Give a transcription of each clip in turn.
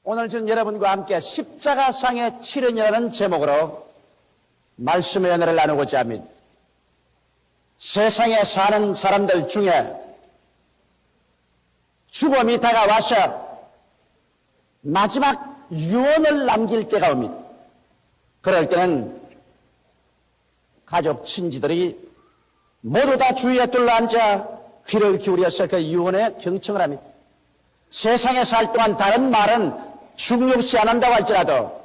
오늘 저는 여러분과 함께 십자가상의 7연이라는 제목으로 말씀의 연회를 나누고자 합니다. 세상에 사는 사람들 중에 죽음이 다가와서 마지막 유언을 남길 때가 옵니다. 그럴 때는 가족, 친지들이 모두 다 주위에 둘러앉아 귀를 기울여서 그 유언에 경청을 합니다. 세상에 살 동안 다른 말은 중요시 안 한다고 할지라도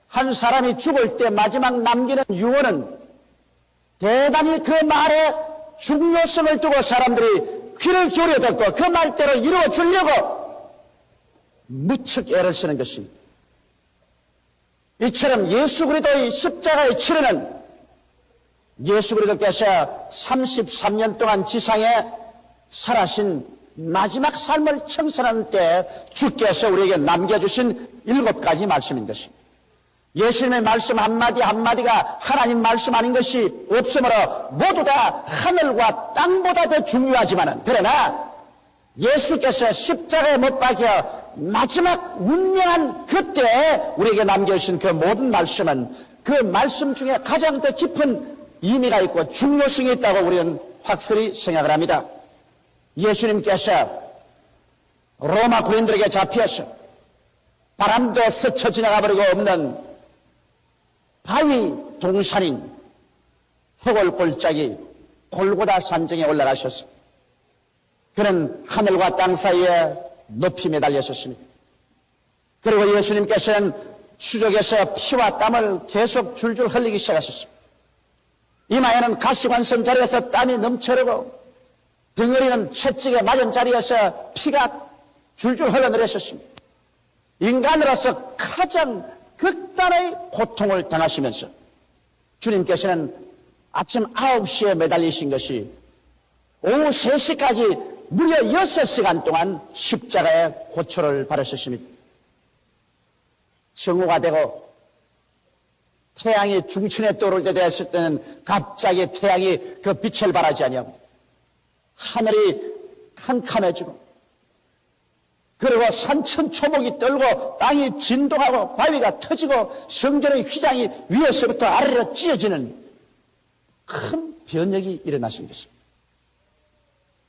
한 사람이 죽을 때 마지막 남기는 유언은 대단히 그 말에 중요성을 두고 사람들이 귀를 기울여 듣고 그 말대로 이루어 주려고 무척 애를 쓰는 것입니다. 이처럼 예수 그리스도의 십자가의 치료는 예수 그리스도께서 33년 동안 지상에 살아신 마지막 삶을 청산하는 때 주께서 우리에게 남겨주신 7가지 말씀인 것입니다. 예수님의 말씀 한마디 한마디가 하나님 말씀 아닌 것이 없으므로 모두 다 하늘과 땅보다 더 중요하지만은, 그러나 예수께서 십자가에 못 박혀 마지막 운명한 그때에 우리에게 남겨주신 그 모든 말씀은 그 말씀 중에 가장 더 깊은 의미가 있고 중요성이 있다고 우리는 확실히 생각을 합니다. 예수님께서 로마 군인들에게 잡혀서 바람도 스쳐 지나가 버리고 없는 바위 동산인 해골골짜기 골고다 산정에 올라가셔서 그는 하늘과 땅 사이에 높이 매달렸었습니다. 그리고 예수님께서는 수족에서 피와 땀을 계속 줄줄 흘리기 시작하셨습니다. 이마에는 가시관선 자리에서 땀이 넘쳐흐르고 덩어리는 채찍에 맞은 자리에서 피가 줄줄 흘러내렸었습니다. 인간으로서 가장 극단의 고통을 당하시면서 주님께서는 아침 9시에 매달리신 것이 오후 3시까지 무려 6시간 동안 십자가에 고초를 받으셨습니다. 정오가 되고 태양이 중천에 떠오를 때 되었을 때는 갑자기 태양이 그 빛을 발하지 아니하고 하늘이 캄캄해지고 그리고 산천초목이 떨고 땅이 진동하고 바위가 터지고 성전의 휘장이 위에서부터 아래로 찢어지는 큰 변혁이 일어나신 것입니다.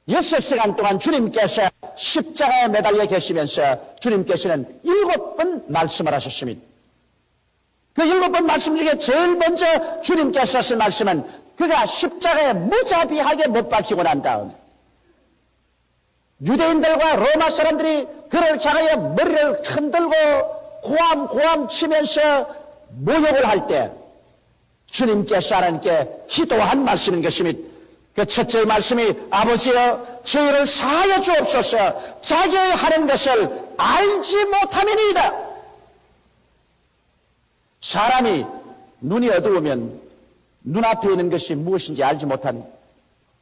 6시간 동안 주님께서 십자가에 매달려 계시면서 주님께서는 7번 말씀을 하셨습니다. 그 7번 말씀 중에 제일 먼저 주님께서 하신 말씀은 그가 십자가에 무자비하게 못 박히고 난 다음 유대인들과 로마 사람들이 그를 향하여 머리를 흔들고 고함 치면서 모욕을 할 때 주님께서 하나님께 기도한 말씀인 것입니다. 그 첫째 말씀이 아버지여 저희를 사하여 주옵소서 자기의 하는 것을 알지 못함이니이다. 사람이 눈이 어두우면 눈앞에 있는 것이 무엇인지 알지 못합니다.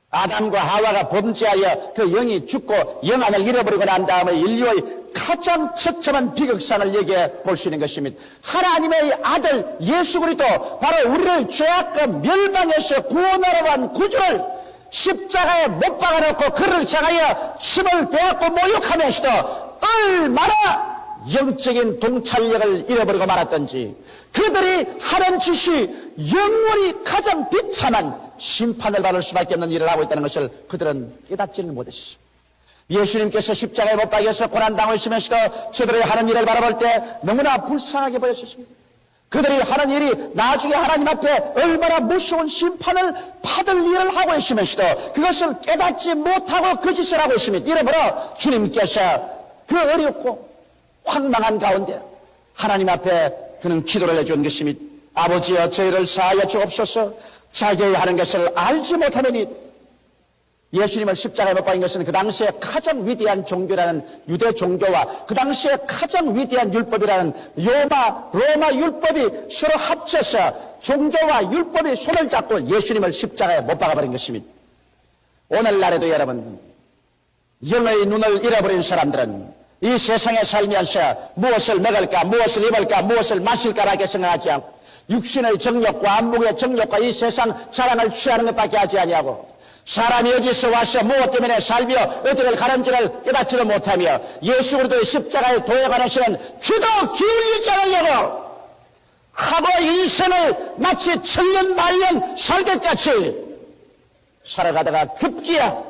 아담과 하와가 범죄하여 그 영이 죽고 영안을 잃어버리고 난 다음에 인류의 가장 처참한 비극상을 얘기해 볼 수 있는 것입니다. 하나님의 아들 예수 그리스도 바로 우리를 죄악과 멸망에서 구원하러 간 구주를 십자가에 못 박아놓고 그를 향하여 침을 베었고 모욕하면서도 얼마나 영적인 통찰력을 잃어버리고 말았던지 그들이 하는 짓이 영원히 가장 비참한 심판을 받을 수밖에 없는 일을 하고 있다는 것을 그들은 깨닫지는 못했습니다. 예수님께서 십자가에 못 박여서 고난당하시면서도 저들이 하는 일을 바라볼 때 너무나 불쌍하게 보였습니다. 그들이 하는 일이 나중에 하나님 앞에 얼마나 무서운 심판을 받을 일을 하고 있으면서도 그것을 깨닫지 못하고 그 짓을 하고 있습니다. 이러므로 주님께서 그 어렵고 황망한 가운데 하나님 앞에 그는 기도를 해준 것입니다. 아버지여 저희를 사하여 주옵소서 자기의 하는 것을 알지 못하느니. 예수님을 십자가에 못 박은 것은 그 당시에 가장 위대한 종교라는 유대 종교와 그 당시에 가장 위대한 율법이라는 로마 율법이 서로 합쳐서 종교와 율법이 손을 잡고 예수님을 십자가에 못 박아버린 것입니다. 오늘날에도 여러분 영의 눈을 잃어버린 사람들은 이 세상에 살면서 무엇을 먹을까, 무엇을 입을까, 무엇을 마실까라고 생각하지 않고 육신의 정욕과 안목의 정욕과 이 세상 자랑을 취하는 것밖에 하지 아니하고 사람이 어디서 와서 무엇 때문에 살며 어디를 가는지를 깨닫지도 못하며 예수 그리스도의 십자가의 도에 관하시는 귀도 기울이지 않으려고 하고 인생을 마치 천년 만년 살듯같이 살아가다가 급기야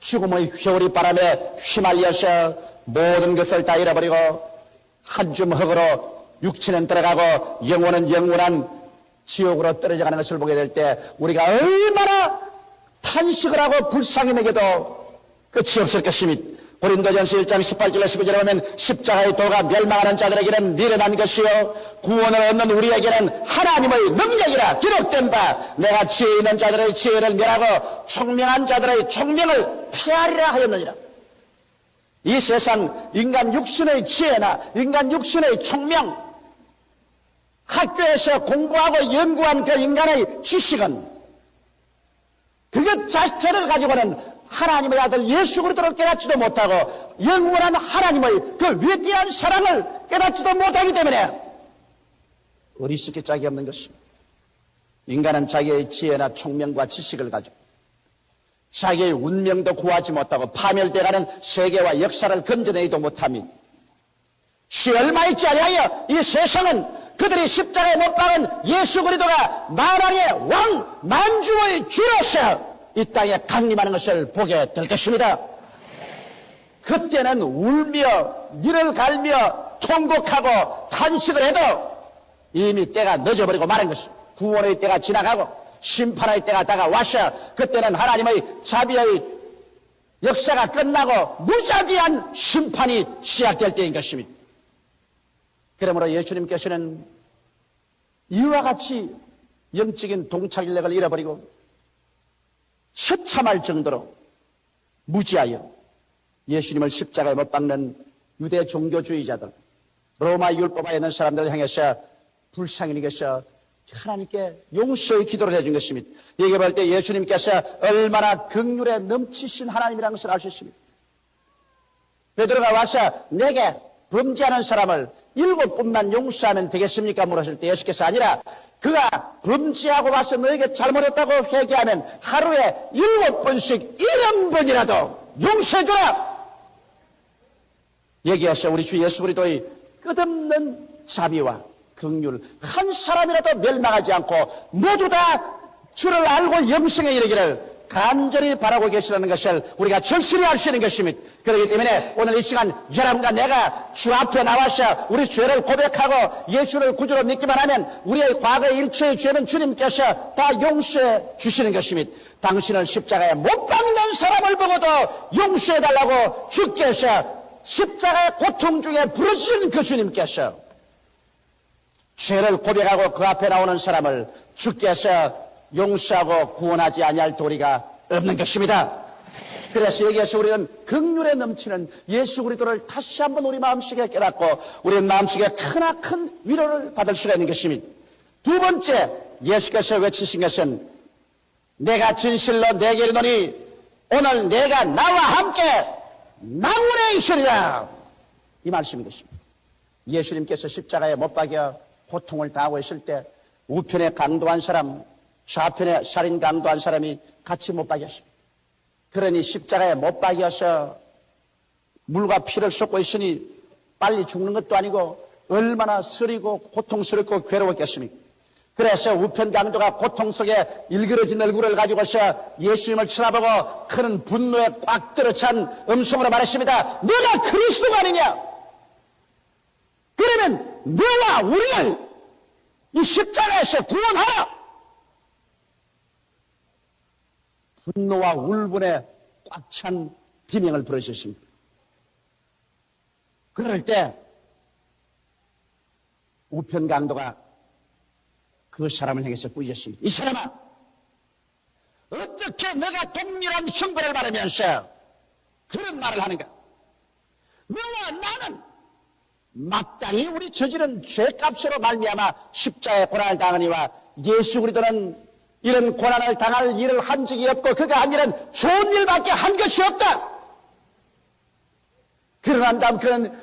죽음의 회오리 바람에 휘말려서 모든 것을 다 잃어버리고 한 줌 흙으로 육체는 들어가고 영혼은 영원한 지옥으로 떨어져가는 것을 보게 될 때 우리가 얼마나 탄식을 하고 불쌍히 내게도 끝이 없을 것입니다. 고린도전서 1장 18절에 19절에 보면 십자가의 도가 멸망하는 자들에게는 미련한 것이요 구원을 얻는 우리에게는 하나님의 능력이라 기록된 바 내가 지혜 있는 자들의 지혜를 멸하고 총명한 자들의 총명을 폐하리라 하였느니라. 이 세상 인간 육신의 지혜나 인간 육신의 총명, 학교에서 공부하고 연구한 그 인간의 지식은 그것 자체를 가지고는 하나님의 아들 예수 그리스도를 깨닫지도 못하고 영원한 하나님의 그 위대한 사랑을 깨닫지도 못하기 때문에 어리석기 짝이 없는 것입니다. 인간은 자기의 지혜나 총명과 지식을 가지고 자기의 운명도 구하지 못하고 파멸되어가는 세계와 역사를 건져내지도 못합니다. 시 얼마 있지 아니하여 이 세상은 그들이 십자가에 못 박은 예수 그리스도가 만왕의 왕 만주의 주로서 이 땅에 강림하는 것을 보게 될 것입니다. 그때는 울며 이를 갈며 통곡하고 탄식을 해도 이미 때가 늦어버리고 마는 것입니다. 구원의 때가 지나가고 심판의 때가 다가와서 그때는 하나님의 자비의 역사가 끝나고 무자비한 심판이 시작될 때인 것입니다. 그러므로 예수님께서는 이와 같이 영적인 동착인력을 잃어버리고 처참할 정도로 무지하여 예수님을 십자가에 못 박는 유대 종교주의자들, 로마 율법에 있는 사람들을 향해서 불쌍히 여기셔 하나님께 용서의 기도를 해준 것입니다. 여기 볼 때 예수님께서 얼마나 긍휼에 넘치신 하나님이라는 것을 알 수 있습니다. 베드로가 와서 내게 범죄하는 사람을 7번만 용서하면 되겠습니까? 물었을 때 예수께서 아니라 그가 범죄하고 와서 너에게 잘못했다고 회개하면 하루에 7번씩 70번이라도 용서해주라. 여기에서 우리 주 예수 그리스도의 끝없는 자비와 긍휼, 한 사람이라도 멸망하지 않고 모두 다 주를 알고 영생에 이르기를 간절히 바라고 계시다는 것을 우리가 절실히 알 수 있는 것입니다. 그렇기 때문에 오늘 이 시간 여러분과 내가 주 앞에 나와서 우리 죄를 고백하고 예수를 구주로 믿기만 하면 우리의 과거의 일체의 죄는 주님께서 다 용서해 주시는 것입니다. 당신을 십자가에 못 박는 사람을 보고도 용서해달라고 주께서 십자가의 고통 중에 부르시는 그 주님께서 죄를 고백하고 그 앞에 나오는 사람을 주께서 용서하고 구원하지 아니할 도리가 없는 것입니다. 그래서 여기에서 우리는 긍휼에 넘치는 예수 그리스도를 다시 한번 우리 마음속에 깨닫고 우리 마음속에 크나큰 위로를 받을 수가 있는 것입니다. 두 번째 예수께서 외치신 것은 내가 진실로 내게 이르노니 오늘 내가 나와 함께 나무에 있으리라, 이 말씀인 것입니다. 예수님께서 십자가에 못 박여 고통을 당하고 있을 때 우편에 강도한 사람, 좌편에 살인 강도한 사람이 같이 못 박였습니다. 그러니 십자가에 못 박여서 물과 피를 쏟고 있으니 빨리 죽는 것도 아니고 얼마나 쓰리고 고통스럽고 괴로웠겠습니까? 그래서 우편 강도가 고통 속에 일그러진 얼굴을 가지고서 예수님을 쳐다보고 큰 분노에 꽉 들어찬 음성으로 말했습니다. 너가 그리스도가 아니냐? 그러면 너와 우리를 이 십자가에서 구원하라! 분노와 울분에 꽉 찬 비명을 부르셨습니다. 그럴 때 우편 강도가 그 사람을 향해서 꾸짖었습니다. 이 사람아, 어떻게 너가 동일한 형벌을 받으면서 그런 말을 하는가? 너와 나는 마땅히 우리 저지른 죄값으로 말미암아 십자가에 고난을 당하니와 예수 그리스도는 이런 고난을 당할 일을 한 적이 없고 그가 한 일은 좋은 일밖에 한 것이 없다. 그러난 다음 그는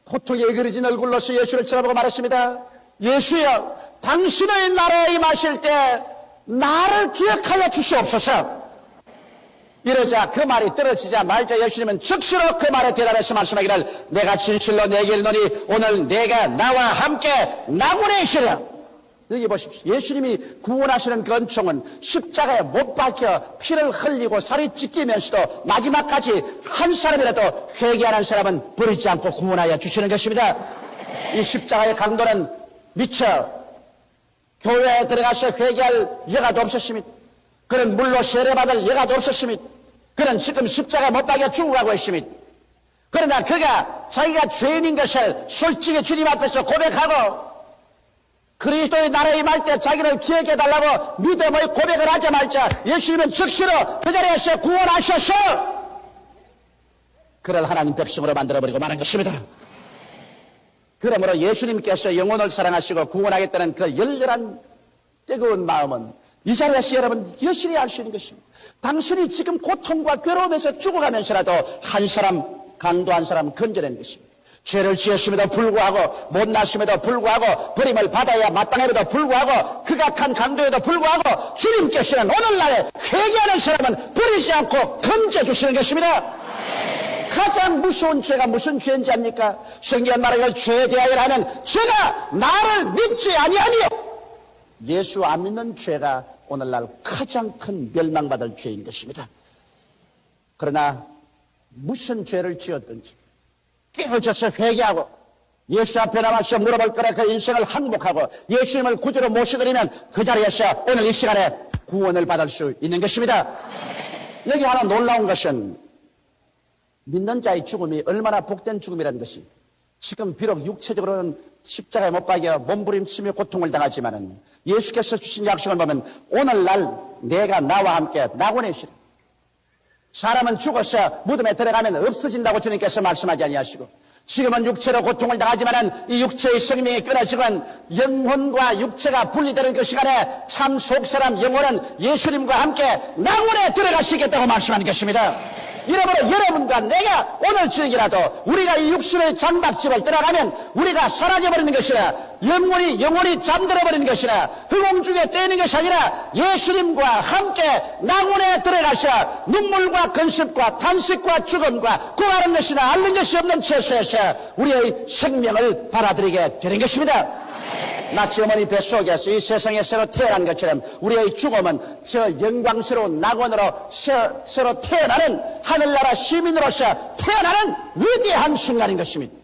고통에 그려진 얼굴로서 예수를 쳐다보고 말했습니다. 예수여, 당신의 나라에 임하실 때 나를 기억하여 주시옵소서. 이러자 그 말이 떨어지자 말자 예수님은 즉시로 그 말에 대답해서 말씀하기를 내가 진실로 내게 이르노니 오늘 내가 나와 함께 낙원에 있으랴. 여기 보십시오. 예수님이 구원하시는 그 은총은 십자가에 못 박혀 피를 흘리고 살이 찢기면서도 마지막까지 한 사람이라도 회개하는 사람은 버리지 않고 구원하여 주시는 것입니다. 이 십자가의 강도는 미처 교회에 들어가서 회개할 여가도 없었습니다. 그는 물로 세례받을 여가도 없었습니다. 그는 지금 십자가에 못 박혀 죽어가고 있습니다. 그러나 그가 자기가 죄인인 것을 솔직히 주님 앞에서 고백하고 그리스도의 나라에 임할 때 자기를 기억해달라고 믿음의 고백을 하자마자 예수님은 즉시로 그 자리에서 구원하셔서 그를 하나님 백성으로 만들어버리고 마는 것입니다. 그러므로 예수님께서 영혼을 사랑하시고 구원하겠다는 그 열렬한 뜨거운 마음은 이 자리에서 여러분 여실히 알 수 있는 것입니다. 당신이 지금 고통과 괴로움에서 죽어가면서라도 한 사람, 강도 한 사람 건져낸 것입니다. 죄를 지었음에도 불구하고 못났음에도 불구하고 버림을 받아야 마땅함에도 불구하고 극악한 강도에도 불구하고 주님께서는 오늘날에 회개하는 사람은 버리지 않고 건져주시는 것입니다. 가장 무서운 죄가 무슨 죄인지 압니까? 성경은 말하기를 죄에 대하여 하면 죄가 나를 믿지 아니하며 예수 안 믿는 죄가 오늘날 가장 큰 멸망받을 죄인 것입니다. 그러나 무슨 죄를 지었든지 깨어져서 회개하고 예수 앞에 나와서 물어볼 거라 그 인생을 항복하고 예수님을 구주로 모셔드리면 그 자리에서 오늘 이 시간에 구원을 받을 수 있는 것입니다. 여기 하나 놀라운 것은 믿는 자의 죽음이 얼마나 복된 죽음이라는 것이 지금 비록 육체적으로는 십자가에 못 박여 몸부림치며 고통을 당하지만은 예수께서 주신 약속을 보면 오늘날 내가 나와 함께 낙원에 있으리라. 사람은 죽어서 무덤에 들어가면 없어진다고 주님께서 말씀하지 아니하시고 지금은 육체로 고통을 당하지만은 이 육체의 생명이 끊어지건 영혼과 육체가 분리되는 그 시간에 참 속사람 영혼은 예수님과 함께 낙원에 들어가시겠다고 말씀하는 것입니다. 이러므로 여러분과 내가 오늘 저녁이라도 우리가 이 육신의 장막집을 떠나가면 우리가 사라져버리는 것이라 영혼이 잠들어버리는 것이라 흥공 중에 떼는 것이 아니라 예수님과 함께 낙원에 들어가서 눈물과 근심과 탄식과 죽음과 구하는 것이나 앓는 것이 없는 처소에서 우리의 생명을 받아들이게 되는 것입니다. 마치 어머니 뱃속에서 이 세상에 새로 태어난 것처럼 우리의 죽음은 저 영광스러운 낙원으로 새로 태어나는 하늘나라 시민으로서 태어나는 위대한 순간인 것입니다.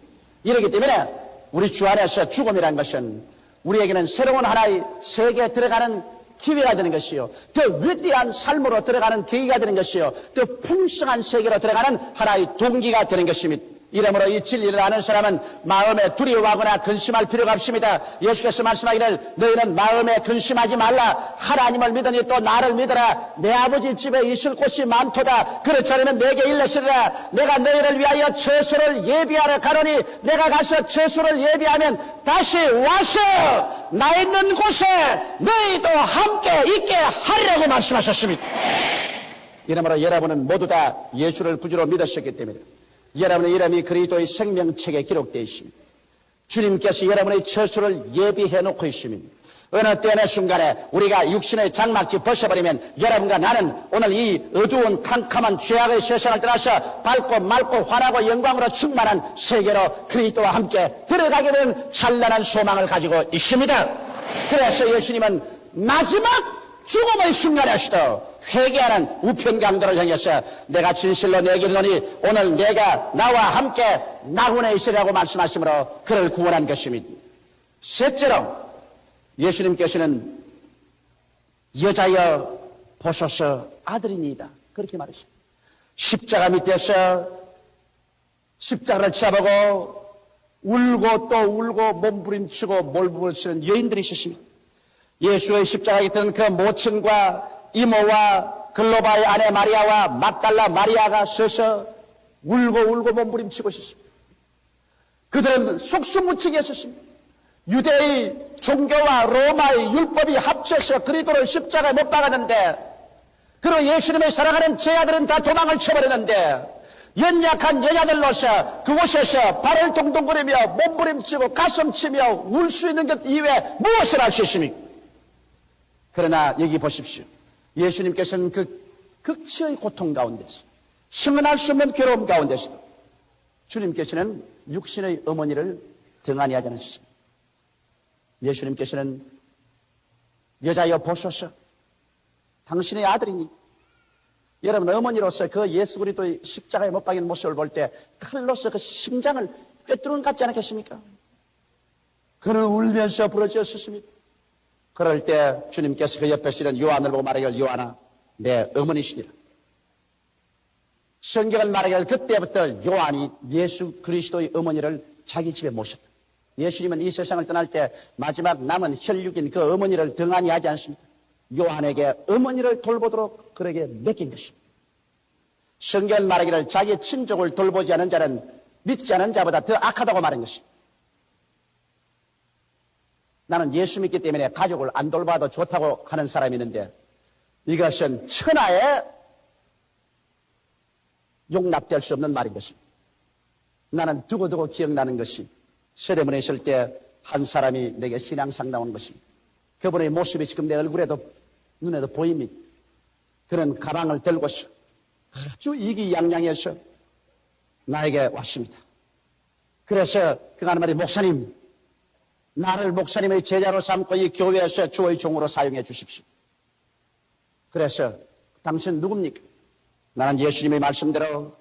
이렇기 때문에 우리 주 안에서 죽음이라는 것은 우리에게는 새로운 하나의 세계에 들어가는 기회가 되는 것이요, 더 위대한 삶으로 들어가는 계기가 되는 것이요, 더 풍성한 세계로 들어가는 하나의 동기가 되는 것입니다. 이러므로 이 진리를 아는 사람은 마음에 두려워하거나 근심할 필요가 없습니다. 예수께서 말씀하기를 너희는 마음에 근심하지 말라. 하나님을 믿으니 또 나를 믿어라. 내 아버지 집에 있을 곳이 많도다. 그렇지 않으면 내게 일러시리라. 내가 너희를 위하여 처소를 예비하러 가노니 내가 가서 처소를 예비하면 다시 와서 나 있는 곳에 너희도 함께 있게 하리라고 말씀하셨습니다. 이러므로 여러분은 모두 다 예수를 구주로 믿으셨기 때문에 여러분의 이름이 그리스도의 생명책에 기록되어 있습니다. 주님께서 여러분의 처소를 예비해 놓고 있습니다. 어느 때나 순간에 우리가 육신의 장막집 벗어버리면 여러분과 나는 오늘 이 어두운 캄캄한 죄악의 세상을 떠나서 밝고 맑고 환하고 영광으로 충만한 세계로 그리스도와 함께 들어가게 되는 찬란한 소망을 가지고 있습니다. 그래서 예수님은 마지막 죽음의 순간에서도 회개하는 우편 강도를 향해서 내가 진실로 내게 이르노니 오늘 내가 나와 함께 낙원에 있으리라고 말씀하시므로 그를 구원한 것입니다. 셋째로 예수님께서는 여자여 보소서 아들이니이다 그렇게 말하십니다. 십자가 밑에서 십자가를 잡아보고 울고 또 울고 몸부림치고 몰부림치는 여인들이 있었습니다. 예수의 십자가에 있던 그 모친과 이모와 글로바의 아내 마리아와 막달라 마리아가 서서 울고 몸부림치고 있었습니다. 그들은 속수무책이 있었습니다. 유대의 종교와 로마의 율법이 합쳐서 그리스도를 십자가에 못 박았는데 그리고 예수님을 사랑하는 제 아들은 다 도망을 쳐버렸는데 연약한 여자들로서 그곳에서 발을 동동거리며 몸부림치고 가슴치며 울 수 있는 것 이외에 무엇을 할 수 있습니까? 그러나 여기 보십시오. 예수님께서는 그 극치의 고통 가운데서 형언할 수 없는 괴로움 가운데서도 주님께서는 육신의 어머니를 등한히 하지 않으셨습니다. 예수님께서는 여자여 보소서 당신의 아들이니 여러분 어머니로서 그 예수 그리스도의 십자가에 못 박인 모습을 볼 때 칼로서 그 심장을 꿰뚫는 것 같지 않겠습니까? 그는 울면서 부러졌습니다. 그럴 때 주님께서 그 옆에 있는 요한을 보고 말하기를 요한아 내 어머니시니라. 성경은 말하기를 그때부터 요한이 예수 그리스도의 어머니를 자기 집에 모셨다. 예수님은 이 세상을 떠날 때 마지막 남은 혈육인 그 어머니를 등한히 하지 않습니다. 요한에게 어머니를 돌보도록 그에게 맡긴 것입니다. 성경은 말하기를 자기 친족을 돌보지 않은 자는 믿지 않은 자보다 더 악하다고 말한 것입니다. 나는 예수 믿기 때문에 가족을 안 돌봐도 좋다고 하는 사람이 있는데 이것은 천하에 용납될 수 없는 말인 것입니다. 나는 두고두고 기억나는 것이 서대문에 있을 때 한 사람이 내게 신앙상 나온 것입니다. 그분의 모습이 지금 내 얼굴에도 눈에도 보입니다. 그는 가방을 들고서 아주 이기양양해서 나에게 왔습니다. 그래서 그가 하는 말이 목사님 나를 목사님의 제자로 삼고 이 교회에서 주의 종으로 사용해 주십시오. 그래서 당신 누굽니까? 나는 예수님의 말씀대로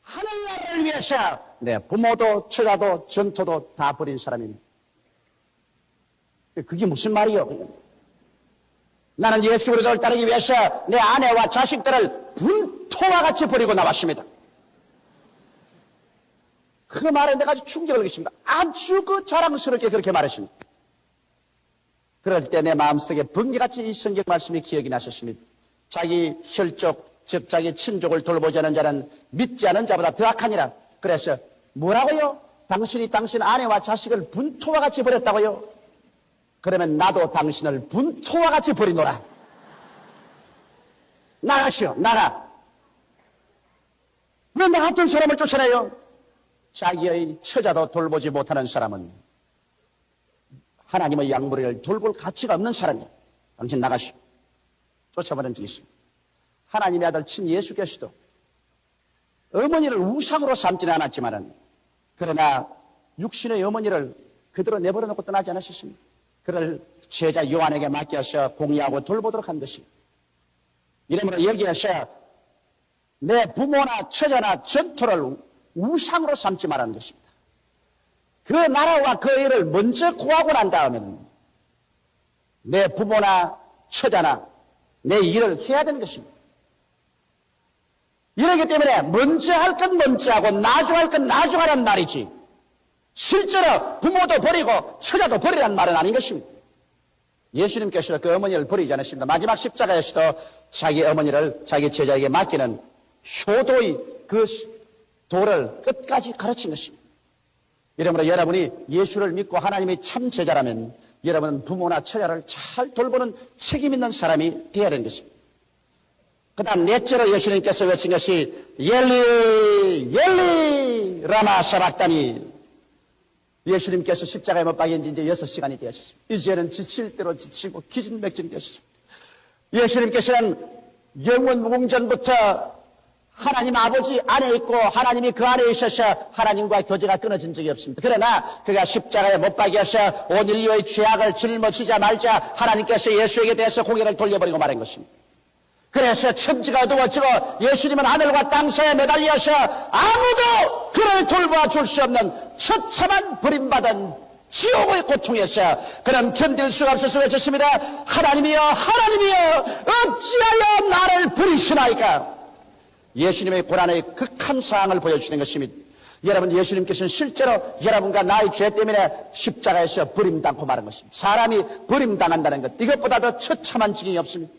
하늘나라를 위해서 내 부모도 처자도 전토도 다 버린 사람입니다. 그게 무슨 말이요? 나는 예수 그리스도를 따르기 위해서 내 아내와 자식들을 분토와 같이 버리고 나왔습니다. 그 말에 내가 아주 충격을 받습니다. 아주 그 자랑스럽게 그렇게 말했습니다. 그럴 때 내 마음속에 번개같이 이 성경 말씀이 기억이 나셨습니다. 자기 혈족, 즉 자기 친족을 돌보지 않은 자는 믿지 않은 자보다 더 악하니라. 그래서 뭐라고요? 당신이 당신 아내와 자식을 분토와 같이 버렸다고요? 그러면 나도 당신을 분토와 같이 버리노라. 나가시오, 나가. 왜 나 같은 사람을 쫓아내요? 자기의 처자도 돌보지 못하는 사람은 하나님의 양무리를 돌볼 가치가 없는 사람이에요. 당신 나가시오. 쫓아버린 적이 있습니다. 하나님의 아들 친 예수께서도 어머니를 우상으로 삼지는 않았지만은 그러나 육신의 어머니를 그대로 내버려 놓고 떠나지 않으셨습니다. 그를 제자 요한에게 맡겨서 공의하고 돌보도록 한 것입니다. 이러므로 여기에서 내 부모나 처자나 전토를 우상으로 삼지 말라는 것입니다. 그 나라와 그 일을 먼저 구하고 난 다음에는 내 부모나 처자나 내 일을 해야 되는 것입니다. 이러기 때문에 먼저 할 건 먼저 하고 나중 할 건 나중 하라는 말이지 실제로 부모도 버리고 처자도 버리라는 말은 아닌 것입니다. 예수님께서도 그 어머니를 버리지 않으십니다. 마지막 십자가에서도 자기 어머니를 자기 제자에게 맡기는 효도의 그 도를 끝까지 가르친 것입니다. 이러므로 여러분이 예수를 믿고 하나님의 참 제자라면 여러분은 부모나 처자를 잘 돌보는 책임 있는 사람이 되어야 하는 것입니다. 그 다음 넷째로 예수님께서 외친 것이 엘리 엘리 라마 사박다니. 예수님께서 십자가에 못 박인 지 이제 6시간이 되었습니다. 이제는 지칠 대로 지치고 기진맥진이 되었습니다. 예수님께서는 영원 무궁전부터 하나님 아버지 안에 있고 하나님이 그 안에 있어서 하나님과 교제가 끊어진 적이 없습니다. 그러나 그가 십자가에 못 박여서 온 인류의 죄악을 짊어지자 말자 하나님께서 예수에게 대해서 고개를 돌려버리고 말한 것입니다. 그래서 천지가 어두워지고 예수님은 하늘과 땅 사이에 매달려서 아무도 그를 돌보아 줄 수 없는 처참한 버림받은 지옥의 고통에서 그는 견딜 수가 없어서 외쳤습니다. 하나님이여 하나님이여 어찌하여 나를 버리시나이까. 예수님의 고난의 극한 상황을 보여주시는 것입니다. 여러분 예수님께서는 실제로 여러분과 나의 죄 때문에 십자가에서 버림당고 말한 것입니다. 사람이 버림당한다는 것 이것보다 더 처참한 지경이 없습니다.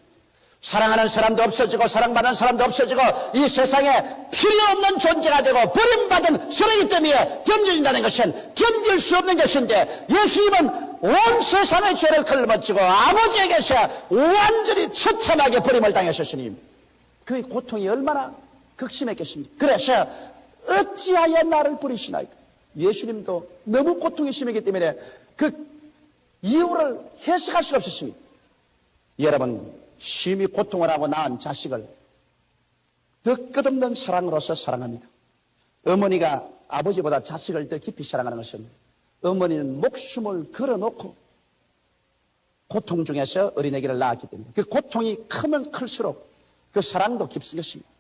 사랑하는 사람도 없어지고 사랑받는 사람도 없어지고 이 세상에 필요 없는 존재가 되고 버림받은 쓰레기 때문에 견뎌진다는 것은 견딜 수 없는 것인데 예수님은 온 세상의 죄를 걸머지고 아버지에게서 완전히 처참하게 버림을 당하셨으니 그 고통이 얼마나 극심했겠습니까? 그래서 어찌하여 나를 버리시나이까. 예수님도 너무 고통이 심했기 때문에 그 이유를 해석할 수가 없었습니다. 여러분 심히 고통을 하고 낳은 자식을 더 끝없는 사랑으로서 사랑합니다. 어머니가 아버지보다 자식을 더 깊이 사랑하는 것은 어머니는 목숨을 걸어놓고 고통 중에서 어린아기를 낳았기 때문에 그 고통이 크면 클수록 그 사랑도 깊은 것입니다.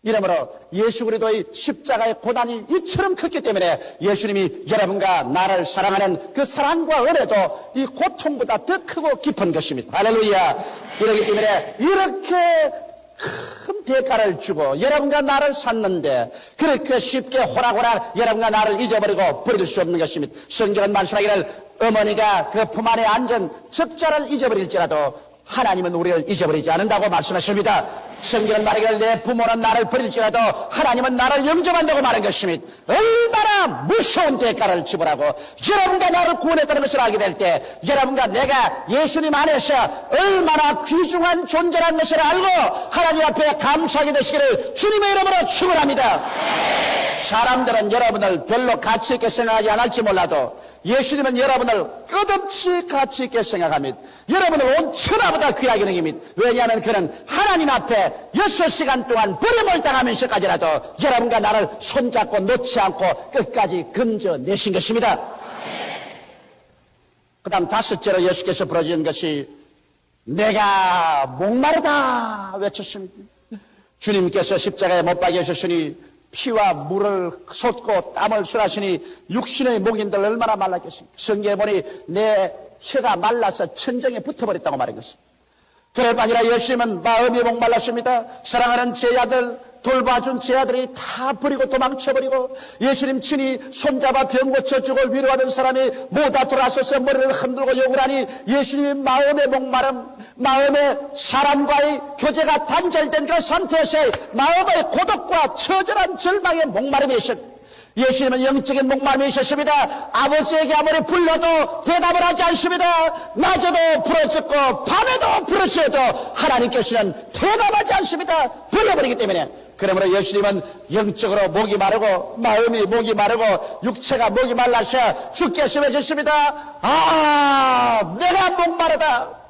이러므로 예수 그리스도의 십자가의 고난이 이처럼 컸기 때문에 예수님이 여러분과 나를 사랑하는 그 사랑과 은혜도 이 고통보다 더 크고 깊은 것입니다. 할렐루야. 그렇기 때문에 이렇게 큰 대가를 주고 여러분과 나를 샀는데 그렇게 쉽게 호락호락 여러분과 나를 잊어버리고 버릴 수 없는 것입니다. 성경은 말씀하기를 어머니가 그 품 안에 앉은 적자를 잊어버릴지라도 하나님은 우리를 잊어버리지 않는다고 말씀하십니다. 성경은 말하기를 내 부모는 나를 버릴지라도 하나님은 나를 영접한다고 말한 것입니다. 얼마나 무서운 대가를 지불하고 여러분과 나를 구원했다는 것을 알게 될 때 여러분과 내가 예수님 안에서 얼마나 귀중한 존재라는 것을 알고 하나님 앞에 감사하게 되시기를 주님의 이름으로 축원합니다. 사람들은 여러분을 별로 가치 있게 생각하지 않을지 몰라도 예수님은 여러분을 끝없이 가치 있게 생각합니다. 여러분을 온 천하보다 귀하게 여깁니다. 왜냐하면 그는 하나님 앞에 6시간 동안 버림을 당하면서까지라도 여러분과 나를 손잡고 놓지 않고 끝까지 건져내신 것입니다. 그 다음 다섯째로 예수께서 부르짖은 것이 내가 목마르다 외쳤습니다. 주님께서 십자가에 못 박이셨으니 피와 물을 쏟고 땀을 쏟았으니 육신의 목인들 얼마나 말랐겠습니까? 성경에 보니 내 혀가 말라서 천정에 붙어버렸다고 말한 것입니다. 그럴 뿐 아니라 예수님은 마음이 목말랐습니다. 사랑하는 제 아들, 돌봐준 제 아들이 다 버리고 도망쳐버리고 예수님 친히 손잡아 병 고쳐주고 위로하던 사람이 모두 돌아서서 머리를 흔들고 욕을 하니 예수님이 마음의 목마름, 마음의 사람과의 교제가 단절된 그 상태에서 마음의 고독과 처절한 절망의 목마름이 있었습니다. 예수님은 영적인 목마름이 있었습니다. 아버지에게 아무리 불러도 대답을 하지 않습니다. 낮에도 부르짖고 밤에도 부르짖어도 하나님께서는 대답하지 않습니다. 불러버리기 때문에. 그러므로 예수님은 영적으로 목이 마르고 마음이 목이 마르고 육체가 목이 말라서 죽게 심해졌습니다. 아, 내가 목마르다.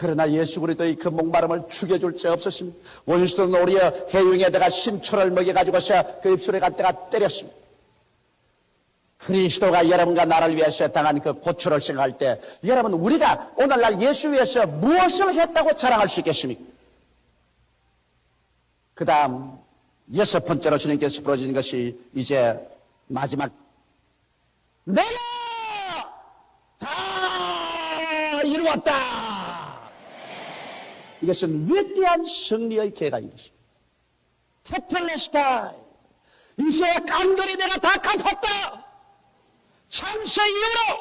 그러나 예수 그리스도의 그 목마름을 죽여줄 자 없었습니다. 원수는 오히려 해흉에다가 신초를 먹여가지고서 그 입술에 갖다가 때렸습니다. 그리스도가 여러분과 나를 위해서 당한 그 고초를 생각할 때 여러분 우리가 오늘날 예수 위해서 무엇을 했다고 자랑할 수 있겠습니까? 그 다음 여섯 번째로 주님께서 부르짖은 것이 이제 마지막 내가 다 이루었다. 이것은 위대한 승리의 계단인 것입니다. 테텔레스타이. 이제 깡그리 내가 다 갚았다. 창세 이후로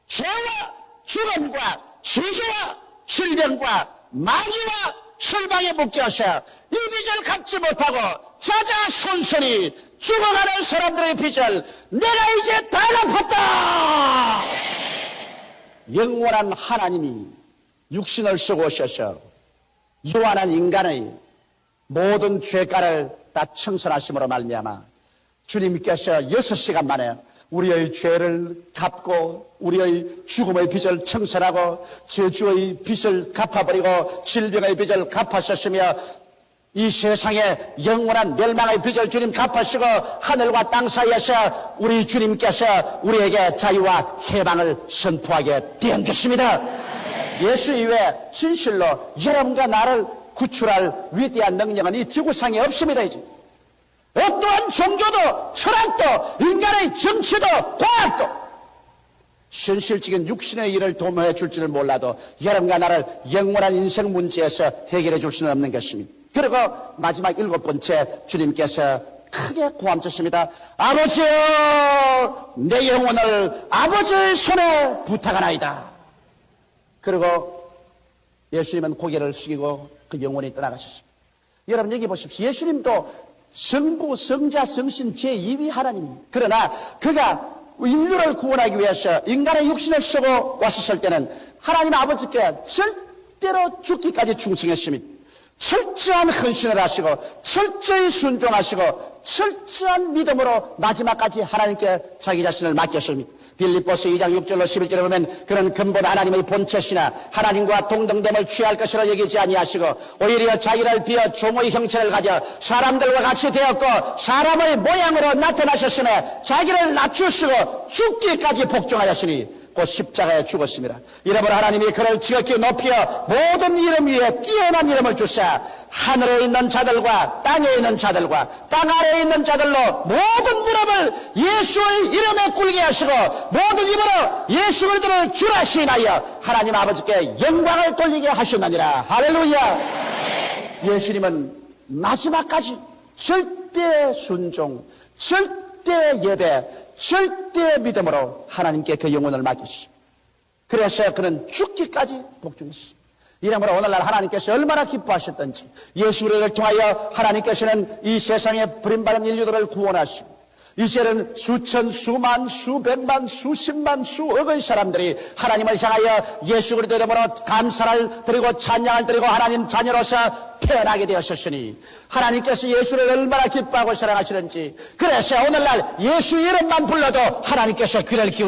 죄와 죽음과 지주와 질병과 마귀와 실망에 묶여서 이 빚을 갚지 못하고 자자손손이 죽어가는 사람들의 빚을 내가 이제 다 갚았다. 영원한 하나님이 육신을 쓰고 오셔서 유한한 인간의 모든 죄가를 다 청산하심으로 말미암아 주님께서 6시간 만에 우리의 죄를 갚고 우리의 죽음의 빚을 청산하고 저주의 빚을 갚아버리고 질병의 빚을 갚으셨으며 이 세상에 영원한 멸망의 빚을 주님 갚으시고 하늘과 땅 사이에서 우리 주님께서 우리에게 자유와 해방을 선포하게 된 것입니다. 예수 이외에 진실로 여러분과 나를 구출할 위대한 능력은 이 지구상에 없습니다. 이제 어떠한 종교도 철학도 인간의 정치도 과학도 현실적인 육신의 일을 도모해 줄지는 몰라도 여러분과 나를 영원한 인생 문제에서 해결해 줄 수는 없는 것입니다. 그리고 마지막 7번째 주님께서 크게 고함쳤습니다. 아버지여 내 영혼을 아버지의 손에 부탁하나이다. 그리고 예수님은 고개를 숙이고 그 영혼이 떠나가셨습니다. 여러분 여기 보십시오. 예수님도 성부, 성자, 성신 제2위 하나님입니다. 그러나 그가 인류를 구원하기 위해서 인간의 육신을 쓰고 왔었을 때는 하나님 아버지께 절대로 죽기까지 충성했습니다. 철저한 헌신을 하시고 철저히 순종하시고 철저한 믿음으로 마지막까지 하나님께 자기 자신을 맡겼습니다. 빌립보서 2장 6절로 11절에 보면 그는 근본 하나님의 본체시나 하나님과 동등됨을 취할 것이라 여기지 아니하시고 오히려 자기를 비어 종의 형체를 가져 사람들과 같이 되었고 사람의 모양으로 나타나셨으며 자기를 낮추시고 죽기까지 복종하였으니 곧 십자가에 죽었습니다. 이러므로 하나님이 그를 지극히 높여 모든 이름 위에 뛰어난 이름을 주사 하늘에 있는 자들과 땅에 있는 자들과 땅 아래에 있는 자들로 모든 무릎을 예수의 이름에 꿇게 하시고 모든 입으로 예수 그리스도를 주라 시인하여 하나님 아버지께 영광을 돌리게 하셨느니라. 할렐루야. 예수님은 마지막까지 절대 순종, 절대 예배, 절대 믿음으로 하나님께 그 영혼을 맡기십니다. 그래서 그는 죽기까지 복종했습니다. 이러므로 오늘날 하나님께서 얼마나 기뻐하셨던지 예수 그리스도를 통하여 하나님께서는 이 세상에 버림받은 인류들을 구원하시고 이제는 수천, 수만, 수백만, 수십만, 수억의 사람들이 하나님을 향하여 예수 그리스도 이름으로 감사를 드리고 찬양을 드리고 하나님 자녀로서 태어나게 되었으니 하나님께서 예수를 얼마나 기뻐하고 사랑하시는지 그래서 오늘날 예수 이름만 불러도 하나님께서 귀를 기울이시고